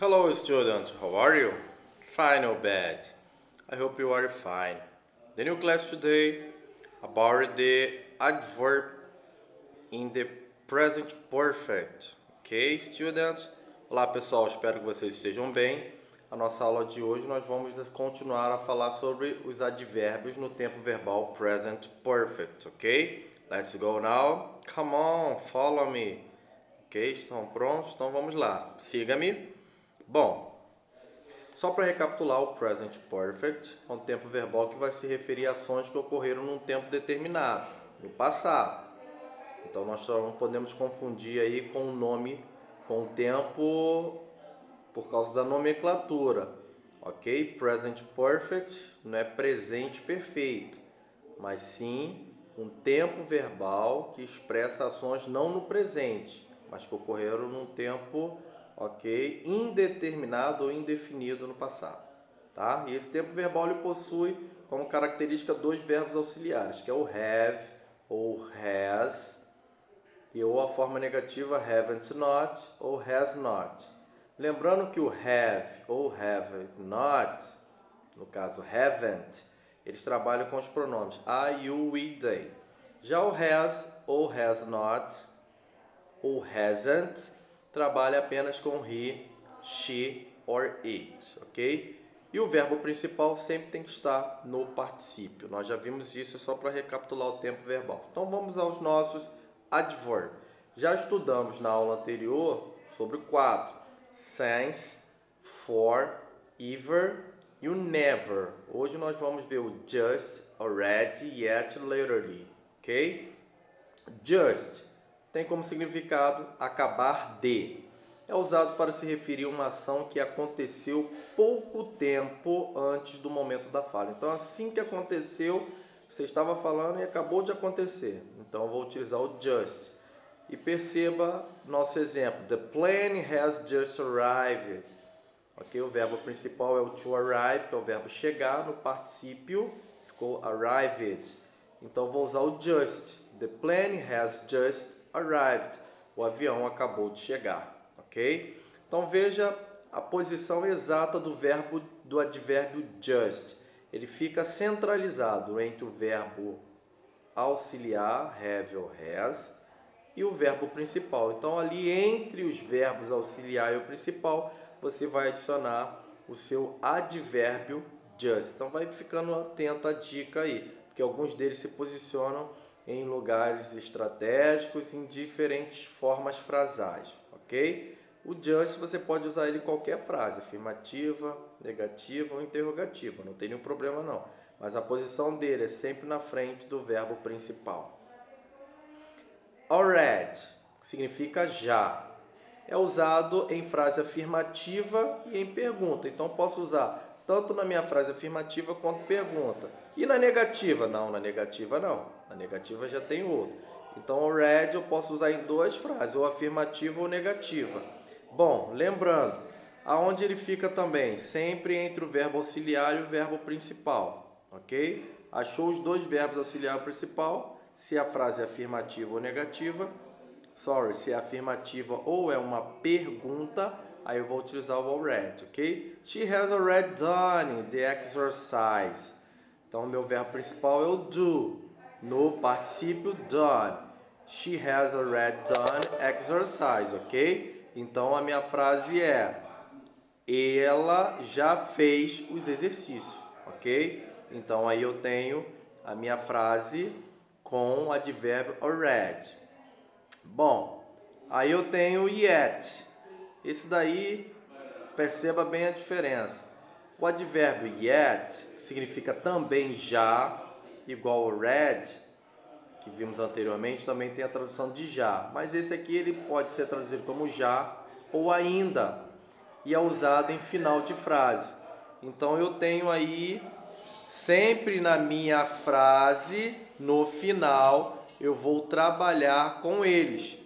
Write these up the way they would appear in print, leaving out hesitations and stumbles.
Hello students, how are you? Fine or bad? I hope you are fine. The new class today about the adverb in the present perfect. Ok, students? Olá pessoal, espero que vocês estejam bem. A nossa aula de hoje nós vamos continuar a falar sobre os advérbios no tempo verbal present perfect, ok? Let's go now. Come on, follow me. Ok, estão prontos? Então vamos lá, siga-me. Bom, só para recapitular, o present perfect é um tempo verbal que vai se referir a ações que ocorreram num tempo determinado, no passado. Então nós só não podemos confundir aí com o nome, com o tempo por causa da nomenclatura, ok? Present perfect não é presente perfeito, mas sim um tempo verbal que expressa ações não no presente, mas que ocorreram num tempo, ok, indeterminado ou indefinido no passado, tá? E esse tempo verbal ele possui como característica dois verbos auxiliares, que é o have ou has, e ou a forma negativa haven't not ou has not. Lembrando que o have ou have not, no caso haven't, eles trabalham com os pronomes I, you, we, they. Já o has ou has not ou hasn't trabalha apenas com he, she or it, ok? E o verbo principal sempre tem que estar no particípio. Nós já vimos isso, é só para recapitular o tempo verbal. Então vamos aos nossos adverbs. Já estudamos na aula anterior sobre 4: since, for, ever e o never. Hoje nós vamos ver o just, already, yet, lately, ok? Just tem como significado acabar de. É usado para se referir a uma ação que aconteceu pouco tempo antes do momento da fala. Então, assim que aconteceu, você estava falando e acabou de acontecer. Então, eu vou utilizar o just. E perceba nosso exemplo. The plane has just arrived. Ok? O verbo principal é o to arrive, que é o verbo chegar. No particípio, ficou arrived. Então, vou usar o just. The plane has just arrived. O avião acabou de chegar. Ok? Então veja a posição exata do verbo do advérbio just. Ele fica centralizado entre o verbo auxiliar, have ou has, e o verbo principal. Então ali entre os verbos auxiliar e o principal, você vai adicionar o seu advérbio just. Então vai ficando atento à dica aí, porque alguns deles se posicionam em lugares estratégicos, em diferentes formas frasais, ok? O just você pode usar ele em qualquer frase, afirmativa, negativa ou interrogativa, não tem nenhum problema não. Mas a posição dele é sempre na frente do verbo principal. Already significa já. É usado em frase afirmativa e em pergunta. Então posso usar tanto na minha frase afirmativa quanto pergunta. E na negativa? Não, na negativa não. Na negativa já tem outro. Então already eu posso usar em duas frases, ou afirmativa ou negativa. Bom, lembrando, aonde ele fica também? Sempre entre o verbo auxiliar e o verbo principal, ok? Achou os dois verbos auxiliar e principal, se a frase é afirmativa ou negativa. Se é afirmativa ou é uma pergunta, aí eu vou utilizar o already, ok? She has already done the exercise. Então, o meu verbo principal é o do, no particípio done. She has already done exercise, ok? Então, a minha frase é: ela já fez os exercícios, ok? Então, aí eu tenho a minha frase com o advérbio already. Bom, aí eu tenho yet. Esse daí, perceba bem a diferença. O advérbio yet, que significa também já, igual already, que vimos anteriormente, também tem a tradução de já. Mas esse aqui ele pode ser traduzido como já ou ainda. E é usado em final de frase. Então eu tenho aí, sempre na minha frase, no final, eu vou trabalhar com eles.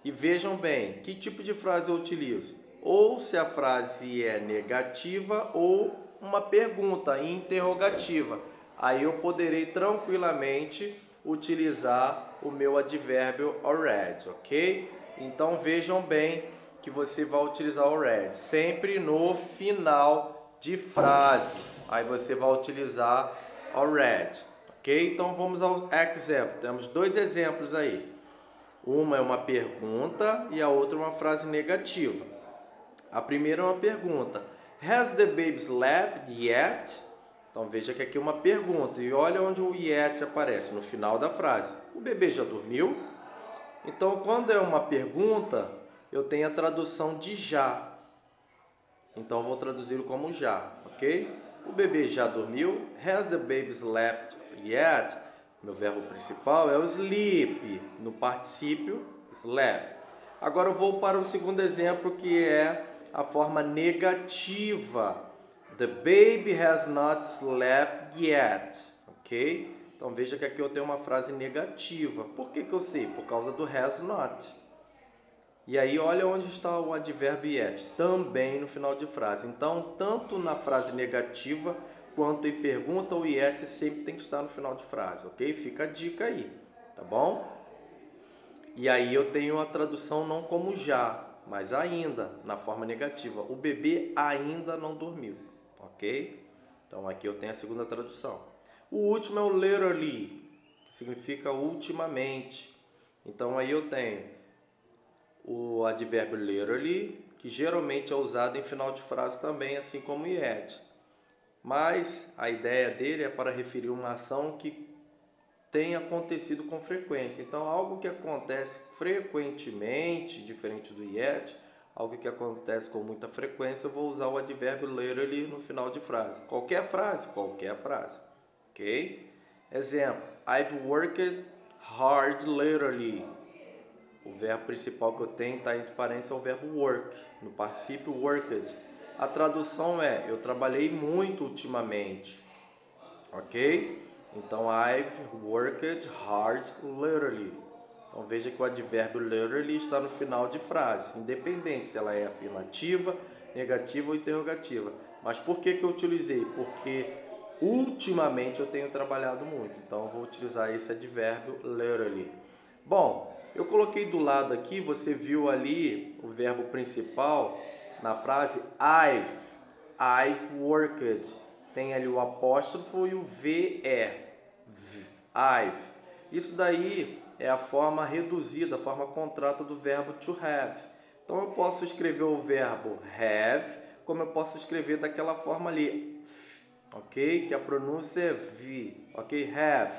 E vejam bem, que tipo de frase eu utilizo? Ou se a frase é negativa ou uma pergunta interrogativa. Aí eu poderei tranquilamente utilizar o meu advérbio already, ok? Então vejam bem que você vai utilizar already? Sempre no final de frase. Aí você vai utilizar already, ok? Então vamos ao example. Temos dois exemplos aí. Uma é uma pergunta e a outra é uma frase negativa. A primeira é uma pergunta. Has the baby slept yet? Então veja que aqui é uma pergunta. E olha onde o yet aparece, no final da frase. O bebê já dormiu? Então quando é uma pergunta, eu tenho a tradução de já. Então eu vou traduzir como já, ok? O bebê já dormiu? Has the baby slept yet? Meu verbo principal é o sleep, no particípio slept. Agora eu vou para o segundo exemplo, que é a forma negativa. The baby has not slept yet, ok? Então veja que aqui eu tenho uma frase negativa. Por que eu sei? Por causa do has not. E aí olha onde está o advérbio yet, também no final de frase. Então, tanto na frase negativa quanto em pergunta, o yet sempre tem que estar no final de frase, ok? Fica a dica aí, tá bom? E aí eu tenho a tradução não como já, mas ainda, na forma negativa. O bebê ainda não dormiu, ok? Então aqui eu tenho a segunda tradução. O último é o literally, que significa ultimamente. Então aí eu tenho o advérbio literally, que geralmente é usado em final de frase também, assim como yet. Mas a ideia dele é para referir uma ação que tem acontecido com frequência. Então, algo que acontece frequentemente, diferente do yet, algo que acontece com muita frequência, eu vou usar o advérbio literally no final de frase. Qualquer frase, ok? Exemplo, I've worked hard literally. O verbo principal que eu tenho está entre parênteses é o verbo work, no particípio worked. A tradução é, eu trabalhei muito ultimamente, ok? Então, I've worked hard literally. Então, veja que o advérbio literally está no final de frase, independente se ela é afirmativa, negativa ou interrogativa. Mas por que eu utilizei? Porque ultimamente eu tenho trabalhado muito, então eu vou utilizar esse advérbio literally. Bom, eu coloquei do lado aqui, você viu ali o verbo principal na frase I've worked. Tem ali o apóstrofo e o VE. I've. Isso daí é a forma reduzida, a forma contrata do verbo to have. Então eu posso escrever o verbo have, como eu posso escrever daquela forma ali, ok? Que a pronúncia é V, ok? Have.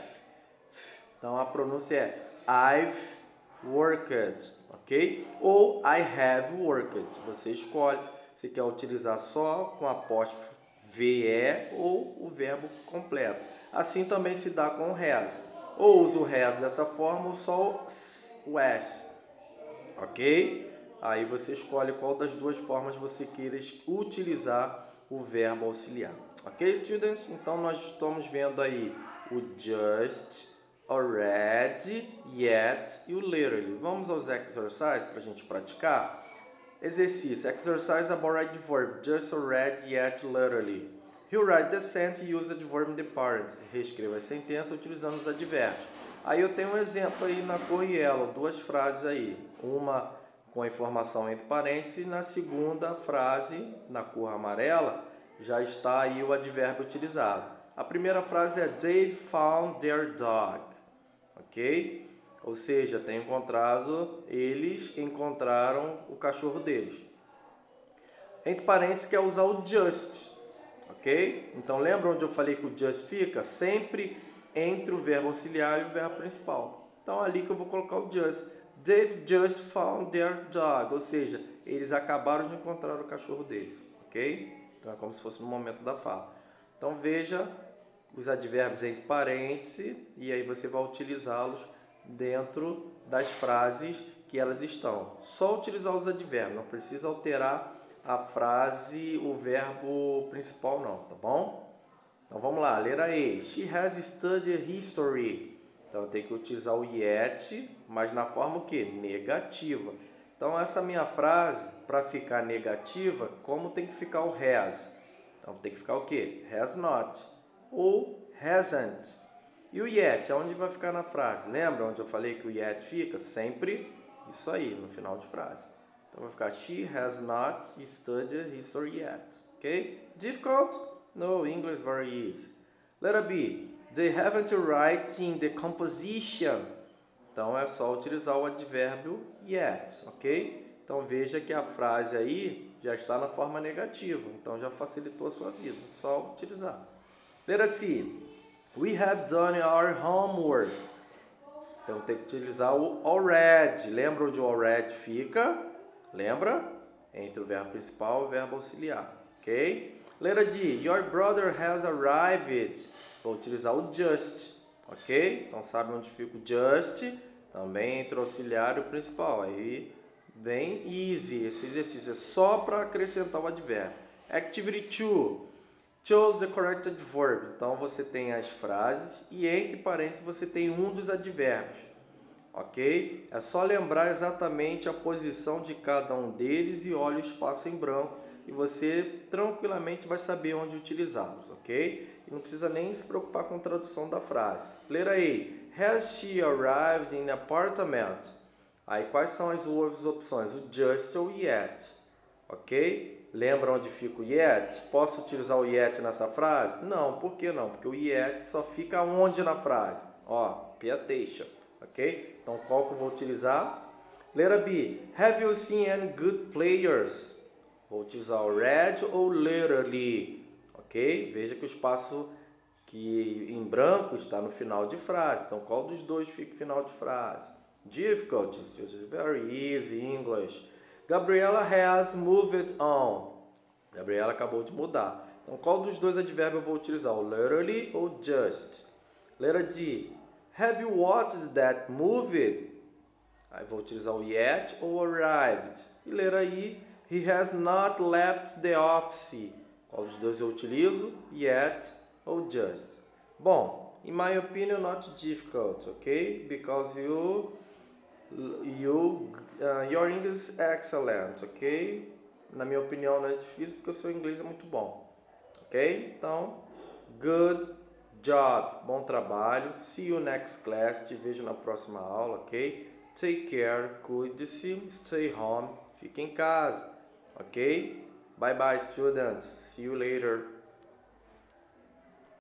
Então a pronúncia é I've worked, ok? Ou I have worked. Você escolhe se quer utilizar só com apóstrofo VE ou o verbo completo. Assim também se dá com o has. Ou usa o has dessa forma ou só o s, ok? Aí você escolhe qual das duas formas você queira utilizar o verbo auxiliar. Ok, students? Então nós estamos vendo aí o just, already, yet e o literally. Vamos aos exercises para a gente praticar? Exercício. Exercise about write the verb just, already, yet, literally. He'll write the sentence e use the verb in the parent. Reescreva a sentença utilizando os advérbios. Aí eu tenho um exemplo aí na cor yellow, duas frases aí. Uma com a informação entre parênteses e na segunda frase, na cor amarela, já está aí o advérbio utilizado. A primeira frase é They found their dog. Ok? Ou seja, eles encontraram o cachorro deles. Entre parênteses, quer usar o just. Ok? Então, lembra onde eu falei que o just fica? Sempre entre o verbo auxiliar e o verbo principal. Então, ali que eu vou colocar o just. They've just found their dog. Ou seja, eles acabaram de encontrar o cachorro deles. Ok? Então, é como se fosse no momento da fala. Então, veja os advérbios entre parênteses e aí você vai utilizá-los dentro das frases que elas estão. Só utilizar os advérbios, não precisa alterar a frase, o verbo principal não, tá bom? Então vamos lá, letra E. She has studied history. Então tem que utilizar o yet, mas na forma o quê? Negativa. Então essa minha frase, para ficar negativa, como tem que ficar o has? Então tem que ficar o quê? Has not ou hasn't. E o yet, aonde vai ficar na frase? Lembra onde eu falei que o yet fica? Sempre isso aí, no final de frase. Então vai ficar she has not studied history yet. Ok? Difficult? No, English very easy. Letter B. They haven't written the composition. Então é só utilizar o advérbio yet, ok? Então veja que a frase aí já está na forma negativa, então já facilitou a sua vida, só utilizar. Letra C. We have done our homework. Então tem que utilizar o already. Lembra onde o already fica? Lembra? Entre o verbo principal e o verbo auxiliar, ok? Letra D. Your brother has arrived. Vou utilizar o just, ok? Então sabe onde fica o just? Também entre o auxiliar e o principal. Aí bem easy esse exercício, é só para acrescentar o advérbio. Activity 2. Choose the correct adverb. Então você tem as frases e entre parênteses você tem um dos advérbios, ok? É só lembrar exatamente a posição de cada um deles e olha o espaço em branco e você tranquilamente vai saber onde utilizá-los, ok? E não precisa nem se preocupar com a tradução da frase. Letra A. Has she arrived in apartment? Aí quais são as duas opções? O just ou yet, ok? Lembra onde fica o yet? Posso utilizar o yet nessa frase? Não, por que não? Porque o yet só fica onde na frase? Ó, pay attention, ok? Então qual que eu vou utilizar? Letra B. Have you seen any good players? Vou utilizar o red ou literally, ok? Veja que o espaço que em branco está no final de frase. Então qual dos dois fica no final de frase? Difficult, very easy English. Gabriela has moved on. Gabriela acabou de mudar. Então, qual dos dois advérbios eu vou utilizar? O literally ou just? Letra D. Have you watched that movie? Aí vou utilizar o yet ou arrived. E letra I. He has not left the office. Qual dos dois eu utilizo? Yet ou just? Bom, in my opinion, not difficult, okay? Because your English is excellent, ok? Na minha opinião não é difícil porque o seu inglês é muito bom, ok? Então, good job, bom trabalho. See you next class, te vejo na próxima aula, ok? Take care, cuide-se, stay home, fique em casa, ok? Bye bye, students. See you later.